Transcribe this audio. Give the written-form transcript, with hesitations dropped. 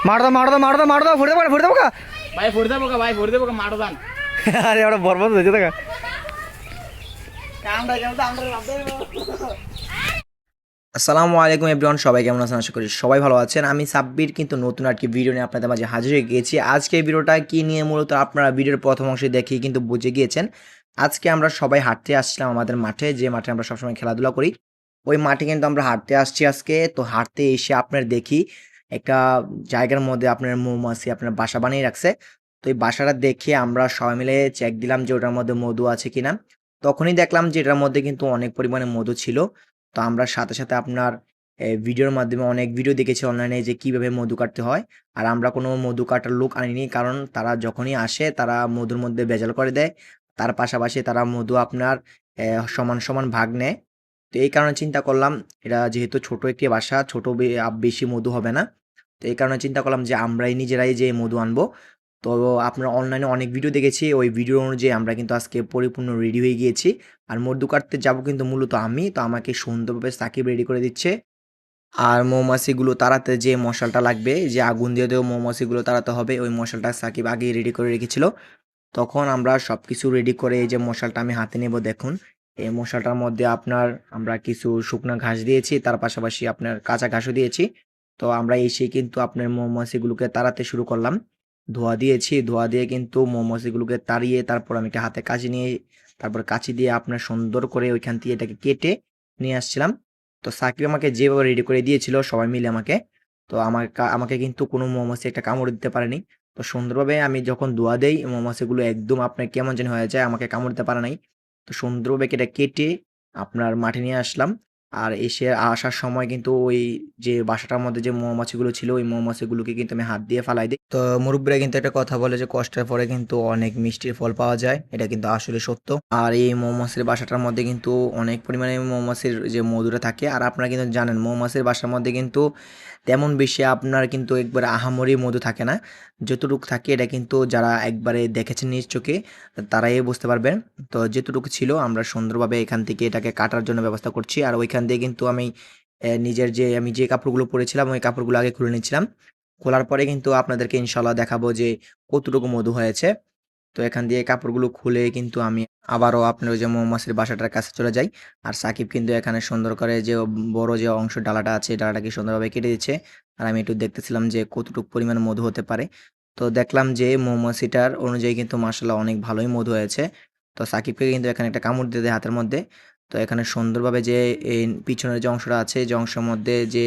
মার দাও মার দাও মার দাও মার দাও ফুটে দেবো ফুটে দেবো ভাই ফুটে দেবো ভাই ফুটে দেবো মারো দান আরে ওটা বরবাদ হয়েছে দেখা আসসালামু আলাইকুম এভরিওয়ান, সবাই কেমন আছেন? আশা করি সবাই ভালো আছেন। আমি সাব্বির কিন্তু নতুন আরেকটি ভিডিও নিয়ে আপনাদের মাঝে হাজির হয়ে গিয়েছি। আজকে এই ভিডিওটা কি নিয়ে মূলত আপনারা ভিডিওর প্রথম অংশে দেখেই কিন্তু বুঝে গিয়েছেন। আজকে আমরা সবাই হাঁটতে আসছিলাম আমাদের মাঠে, যে মাঠে আমরা সবসময় খেলাধুলা করি। ওই মাঠে কিন্তু আমরা হাঁটতে আসছি আজকে। তো হাঁটতে এসে আপনার দেখি একটা জায়গার মধ্যে আপনার মৌমাছি আপনার বাসা বানিয়ে রাখছে। তো এই বাসাটা দেখে আমরা সবাই মিলে চেক দিলাম যে ওটার মধ্যে মধু আছে কিনা। তখনই দেখলাম যে এটার মধ্যে কিন্তু অনেক পরিমাণে মধু ছিল। তো আমরা সাথে সাথে আপনার ভিডিওর মাধ্যমে অনেক ভিডিও দেখেছি অনলাইনে যে কিভাবে মধু কাটতে হয়। আর আমরা কোনো মধু কাটার লোক আনিনি, কারণ তারা যখনই আসে তারা মধুর মধ্যে ভেজাল করে দেয়। তার পাশাপাশি তারা মধু আপনার সমান সমান ভাগ নেয়। তো এই কারণে চিন্তা করলাম, এটা যেহেতু ছোট একটি বাসা, ছোট বেশি মধু হবে না। তো এই কারণে চিন্তা করলাম যে আমরাই নিজেরাই যে মধু আনবো। তো আপনার অনলাইনে অনেক ভিডিও দেখেছি, ওই ভিডিও অনুযায়ী আমরা কিন্তু আজকে পরিপূর্ণ রেডি হয়ে গিয়েছি। আর মধু কাটতে যাবো কিন্তু মূলত আমি, তো আমাকে সুন্দরভাবে সাকিব রেডি করে দিচ্ছে। আর মৌমাছিগুলো তাড়াতে যে মশালটা লাগবে, যে আগুন দিয়ে দেওয়া মৌমাছিগুলো তাড়াতে হবে, ওই মশালটা সাকিব আগেই রেডি করে রেখেছিল। তখন আমরা সব কিছু রেডি করে এই যে মশালটা আমি হাতে নেব, দেখুন। এই মশালটার মধ্যে আপনার আমরা কিছু শুকনো ঘাস দিয়েছি, তার পাশাপাশি আপনার কাঁচা ঘাসও দিয়েছি। তো আমরা এসে কিন্তু আপনার মৌমাছিগুলোকে তাড়াতে শুরু করলাম। ধোঁয়া দিয়েছি, ধোঁয়া দিয়ে কিন্তু মৌমাছিগুলোকে তাড়িয়ে তারপর আমি একটা হাতে কাঁচি নিয়ে, তারপর কাঁচি দিয়ে আপনার সুন্দর করে ওইখান থেকে এটাকে কেটে নিয়ে আসছিলাম। তো সাকিব আমাকে যেভাবে রেডি করে দিয়েছিল সবাই মিলে আমাকে, তো আমাকে কিন্তু কোনো মৌমাছি একটা কামড় দিতে পারেনি। তো সুন্দরভাবে আমি যখন ধোয়া দেই, মৌমাছিগুলো একদম আপনার কেমন যেন হয়ে যায়, আমাকে কামড় দিতে পারে নাই। তো সুন্দরভাবে এটা কেটে আপনার মাঠে নিয়ে আসলাম। আর এসে আসার সময় কিন্তু ওই যে বাসাটার মধ্যে যে মৌমাছিগুলো ছিল, ওই মৌমাছিগুলোকে কিন্তু আমি হাত দিয়ে ফালাই দিই। তো মুরব্বীরা কিন্তু একটা কথা বলে যে কষ্টের পরে কিন্তু অনেক মিষ্টির ফল পাওয়া যায়, এটা কিন্তু আসলে সত্য। আর এই মৌমাছির বাসাটার মধ্যে কিন্তু অনেক পরিমাণে মৌমাছির যে মধুটা থাকে। আর আপনারা কিন্তু জানেন মৌমাছির বাসার মধ্যে কিন্তু তেমন বেশি আপনার কিন্তু একবারে আহামরি মধু থাকে না। যতটুকু থাকে এটা কিন্তু যারা একবারে দেখেছেন নিজ চোখে তারাই বুঝতে পারবেন। তো যেটুকু ছিল আমরা সুন্দরভাবে এখান থেকে এটাকে কাটার জন্য ব্যবস্থা করছি। আর ওইখান দিয়ে কিন্তু আমি নিজের যে আমি যে কাপড়গুলো পরেছিলাম ওই কাপড়গুলো আগে খুলে নিচ্ছিলাম। খোলার পরে কিন্তু আপনাদেরকে ইনশাল্লাহ দেখাবো যে কতটুকু মধু হয়েছে। তো এখান দিয়ে কাপড়গুলো খুলে কিন্তু আমি আবারও আপনার ওই যে মৌমাছির বাসাটার কাছে চলে যাই। আর সাকিব কিন্তু এখানে সুন্দর করে যে বড় যে অংশ ডালাটা আছে, ডালাটাকে সুন্দরভাবে কেটে দিচ্ছে। আর আমি একটু দেখতেছিলাম যে কতটুকু পরিমাণ মধু হতে পারে। তো দেখলাম যে মৌমাছিটার অনুযায়ী কিন্তু মাশাআল্লাহ অনেক ভালোই মধু হয়েছে। তো সাকিবকে কিন্তু এখানে একটা কামড় দিয়ে দেয় হাতের মধ্যে। তো এখানে সুন্দরভাবে যে এই পিছনের যে অংশটা আছে, যে অংশের মধ্যে যে